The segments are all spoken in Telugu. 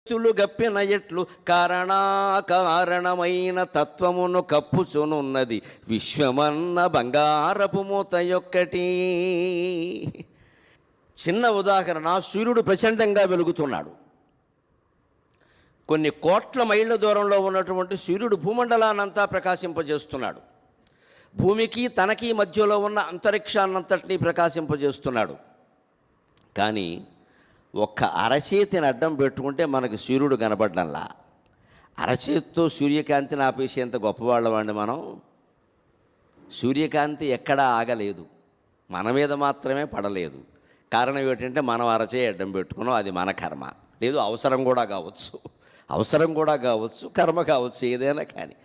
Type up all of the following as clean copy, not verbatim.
తులు గప్పిన ఎట్లు కారణమైన తత్వమును కప్పుచునున్నది విశ్వమన్న బంగారపు మూత యొక్కటి. చిన్న ఉదాహరణ, సూర్యుడు ప్రచండంగా వెలుగుతున్నాడు. కొన్ని కోట్ల మైళ్ళ దూరంలో ఉన్నటువంటి సూర్యుడు భూమండలాన్నంతా ప్రకాశింపజేస్తున్నాడు. భూమికి తనకి మధ్యలో ఉన్న అంతరిక్షాన్నంతటినీ ప్రకాశింపజేస్తున్నాడు. కానీ ఒక్క అరచేతిని అడ్డం పెట్టుకుంటే మనకు సూర్యుడు కనబడ్డంలా. అరచేతితో సూర్యకాంతిని ఆపేసేంత గొప్పవాళ్ళమండి మనం. సూర్యకాంతి ఎక్కడా ఆగలేదు, మన మీద మాత్రమే పడలేదు. కారణం ఏమిటంటే మనం అరచేయి అడ్డం పెట్టుకున్నాం. అది మన కర్మ. లేదు, అవసరం కూడా కావచ్చు, కర్మ కావచ్చు, ఏదైనా కానీ.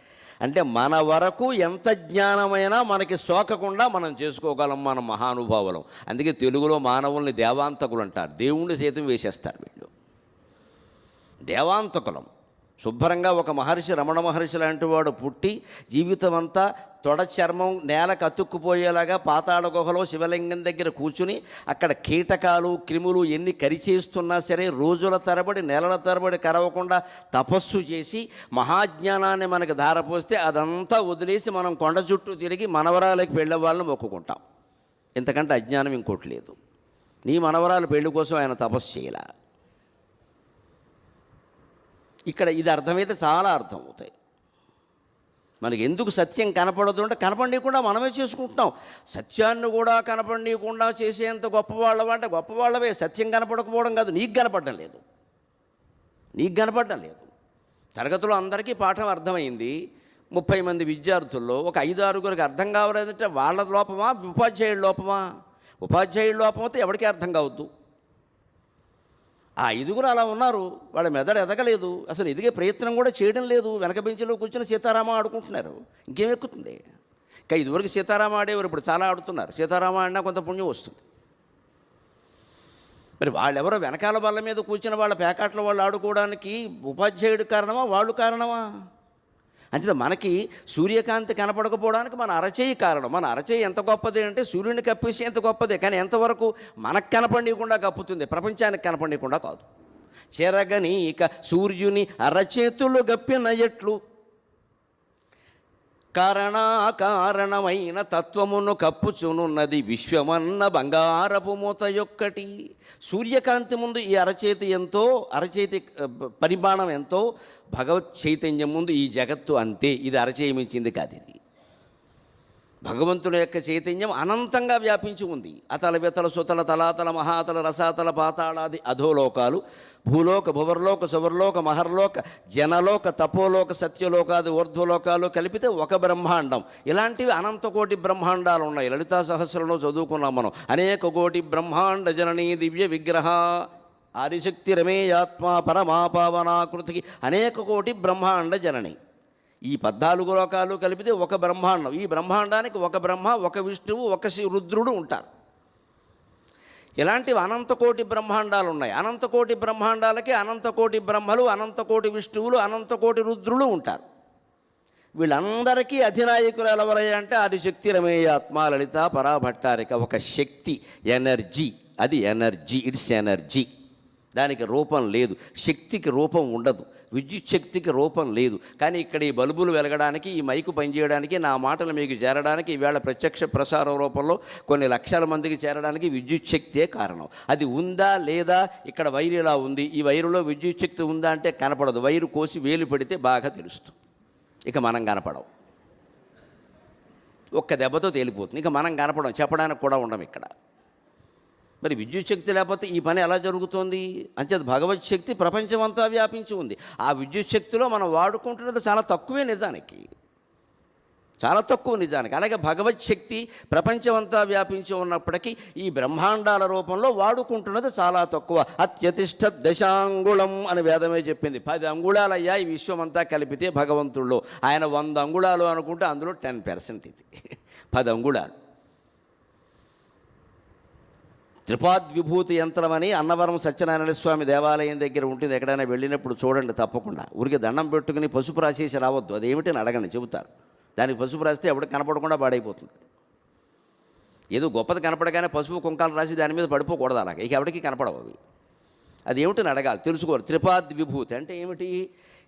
అంటే మన వరకు ఎంత జ్ఞానమైనా మనకి సోకకుండా మనం చేసుకోగలం, మన మహానుభావులం. అందుకే తెలుగులో మానవుల్ని దేవాంతకులు అంటారు. దేవుణ్ణి సైతం వేసేస్తారు వీళ్ళు, దేవాంతకులం. శుభ్రంగా ఒక మహర్షి, రమణ మహర్షి లాంటి వాడు పుట్టి జీవితం అంతా తొడ చర్మం నేలకు అతుక్కుపోయేలాగా పాతాళ గుహలో శివలింగం దగ్గర కూర్చుని అక్కడ కీటకాలు క్రిములు ఎన్ని కరిచేస్తున్నా సరే రోజుల తరబడి నెలల తరబడి కరవకుండా తపస్సు చేసి మహాజ్ఞానాన్ని మనకు ధారపోస్తే అదంతా వదిలేసి మనం కొండ చుట్టూ తిరిగి మనవరాలకి పెళ్ళే వాళ్ళని మొక్కుకుంటాం. ఇంతకంటే అజ్ఞానం ఇంకోటి లేదు. నీ మనవరాలు పెళ్లి కోసం ఆయన తపస్సు చేయలే. ఇక్కడ ఇది అర్థమైతే చాలా అర్థం అవుతాయి. మనకి ఎందుకు సత్యం కనపడదు అంటే కనపడనీయకుండా మనమే చేసుకుంటున్నాం. సత్యాన్ని కూడా కనపడనీయకుండా చేసేంత గొప్పవాళ్ళం అంటే గొప్పవాళ్ళవే. సత్యం కనపడకపోవడం కాదు, నీకు కనపడడం లేదు. తరగతిలో అందరికీ పాఠం అర్థమైంది. 30 మంది విద్యార్థుల్లో ఒక 5-6గురికి అర్థం కావలేదంటే వాళ్ళ లోపమా, ఉపాధ్యాయుల లోపమా? ఉపాధ్యాయుల లోపమైతే ఎవరికీ అర్థం కావద్దు. ఆ 5గురు అలా ఉన్నారు, వాళ్ళ మెదడు ఎదగలేదు, అసలు ఎదిగే ప్రయత్నం కూడా చేయడం లేదు. వెనక బెంచ్లో కూర్చొని సీతారామ ఆడుకుంటున్నారు. ఇంకేం ఎక్కుతుంది? ఇంకా ఇదివరకు సీతారామ ఆడేవారు, ఇప్పుడు చాలా ఆడుతున్నారు. సీతారామ ఆడినా కొంత పుణ్యం వస్తుంది. మరి వాళ్ళెవరో వెనకాల బల్ల మీద కూర్చున్న వాళ్ళ పేకాట్ల వాళ్ళు ఆడుకోవడానికి ఉపాధ్యాయుడు కారణమా, వాళ్ళు కారణమా? అంటే మనకి సూర్యకాంతి కనపడకపోవడానికి మన అరచేయి కారణం. మన అరచేయి ఎంత గొప్పది అంటే సూర్యుడిని కప్పేసి ఎంత గొప్పదే, కానీ ఎంతవరకు మనకు కనపడనీయకుండా కప్పుతుంది, ప్రపంచానికి కనపడనీయకుండా కాదు. చెరగని ఇక సూర్యుని అరచేతులు గప్పిన ఎట్లు కారణమైన తత్వమును కప్పుచునున్నది విశ్వమన్న బంగారపు మూత యొక్కటి. సూర్యకాంతి ముందు ఈ అరచేతి పరిమాణం ఎంతో, భగవత్ చైతన్యం ముందు ఈ జగత్తు అంతే. ఇది అరచేయి మించింది కాదు. ఇది భగవంతుని యొక్క చైతన్యం అనంతంగా వ్యాపించి ఉంది. అతల వితల సుతల తలాతల మహాతల రసాతల పాతాళాది అధోలోకాలు, భూలోక భువర్లోక సువర్లోక మహర్లోక జనలోక తపోలోక సత్యలోకాది ఊర్ధ్వలోకాలు కలిపితే ఒక బ్రహ్మాండం. ఇలాంటివి అనంతకోటి బ్రహ్మాండాలు ఉన్నాయి. లలితా సహస్రంలో చదువుకున్నాం మనం. అనేక కోటి బ్రహ్మాండ జననీ దివ్య విగ్రహ ఆదిశక్తి రమేయాత్మ పరమాపావనాకృతికి అనేక కోటి బ్రహ్మాండ జనని. ఈ 14 లోకాలు కలిపితే ఒక బ్రహ్మాండం. ఈ బ్రహ్మాండానికి ఒక బ్రహ్మ, ఒక విష్ణువు, ఒక రుద్రుడు ఉంటారు. ఇలాంటివి అనంతకోటి బ్రహ్మాండాలు ఉన్నాయి. అనంతకోటి బ్రహ్మాండాలకి అనంతకోటి బ్రహ్మలు, అనంతకోటి విష్ణువులు, అనంతకోటి రుద్రులు ఉంటారు. వీళ్ళందరికీ అధినాయకులు ఎవరయ్యా అంటే ఆదిశక్తి రమేయాత్మ లలిత పరాభట్టారిక. ఒక శక్తి, ఎనర్జీ. అది ఎనర్జీ, ఇట్స్ ఎనర్జీ. దానికి రూపం లేదు. శక్తికి రూపం ఉండదు, విద్యుత్ శక్తికి రూపం లేదు. కానీ ఇక్కడ ఈ బల్బులు వెలగడానికి, ఈ మైకు పనిచేయడానికి, నా మాటలు మీకు చేరడానికి, ఈవేళ ప్రత్యక్ష ప్రసారం రూపంలో కొన్ని లక్షల మందికి చేరడానికి విద్యుత్ శక్తే కారణం. అది ఉందా లేదా? ఇక్కడ వైరు ఇలా ఉంది, ఈ వైరులో విద్యుత్ శక్తి ఉందా అంటే కనపడదు. వైరు కోసి వేలు పెడితే బాగా తెలుస్తుంది. ఇక మనం కనపడం, ఒక్క దెబ్బతో తేలిపోతుంది. ఇక మనం కనపడం, చెప్పడానికి కూడా ఉండం ఇక్కడ. మరి విద్యుత్ శక్తి లేకపోతే ఈ పని ఎలా జరుగుతోంది? అంచేత భగవత్ శక్తి ప్రపంచమంతా వ్యాపించి ఉంది. ఆ విద్యుత్ శక్తిలో మనం వాడుకుంటున్నది చాలా తక్కువే నిజానికి, చాలా తక్కువ నిజానికి. అలాగే భగవత్ శక్తి ప్రపంచమంతా వ్యాపించి ఉన్నప్పటికీ ఈ బ్రహ్మాండాల రూపంలో వాడుకుంటున్నది చాలా తక్కువ. అత్యతిష్ట దశాంగుళం అని వేదమే చెప్పింది. 10 అంగుళాలయ్యా ఈ విశ్వమంతా కలిపితే భగవంతుల్లో. ఆయన 100 అంగుళాలు అనుకుంటే అందులో 10% ఇది 10 అంగుళాలు. త్రిపాద్విభూతి యంత్రం అని అన్నవరం సత్యనారాయణ స్వామి దేవాలయం దగ్గర ఉంటుంది. ఎక్కడైనా వెళ్ళినప్పుడు చూడండి తప్పకుండా. ఊరికి దండం పెట్టుకుని పసుపు రాసేసి రావద్దు. అదేమిటని అడగండి, చెబుతారు. దానికి పసుపు రాస్తే ఎవరికి కనపడకుండా పాడైపోతుంది. ఏదో గొప్పది కనపడగానే పసుపు కుంకాలు రాసి దాని మీద పడిపోకూడదు. అలాగే ఇక ఎవరికి కనపడవు అవి. అది ఏమిటని అడగాలి, తెలుసుకోవాలి. త్రిపాద్ విభూతి అంటే ఏమిటి?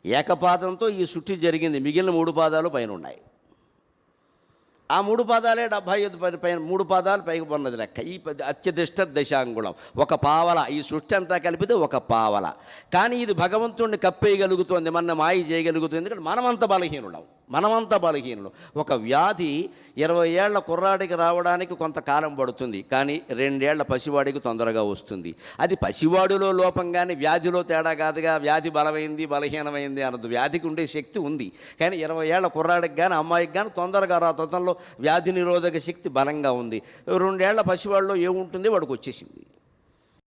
ఏకపాదంతో ఈ సృష్టి జరిగింది, మిగిలిన 3 పాదాలు పైన ఉన్నాయి. ఆ 3 పాదాలే 75 పైన 3 పాదాలు పైకి ఉన్నది లెక్క. ఈ అత్యధిష్ట దశాంగుళం, ఒక పావల. ఈ సృష్టి అంతా కలిపితే ఒక పావల. కానీ ఇది భగవంతుడిని కప్పేయగలుగుతుంది, మన మాయ చేయగలుగుతుంది. ఎందుకంటే మనమంతా బలహీనులం. ఒక వ్యాధి 20 ఏళ్ల కుర్రాడికి రావడానికి కొంతకాలం పడుతుంది, కానీ 2 ఏళ్ల పసివాడికి తొందరగా వస్తుంది. అది పసివాడిలో లోపం కానీ వ్యాధిలో తేడా కాదుగా. వ్యాధి బలమైంది బలహీనమైంది అన్నది, వ్యాధికి ఉండే శక్తి ఉంది. కానీ 20 ఏళ్ల కుర్రాడికి కానీ అమ్మాయికి కానీ తొందరగా రాతంలో వ్యాధి నిరోధక శక్తి బలంగా ఉంది. 2 ఏళ్ల పసివాడిలో ఏముంటుంది, వాడికి వచ్చేసింది.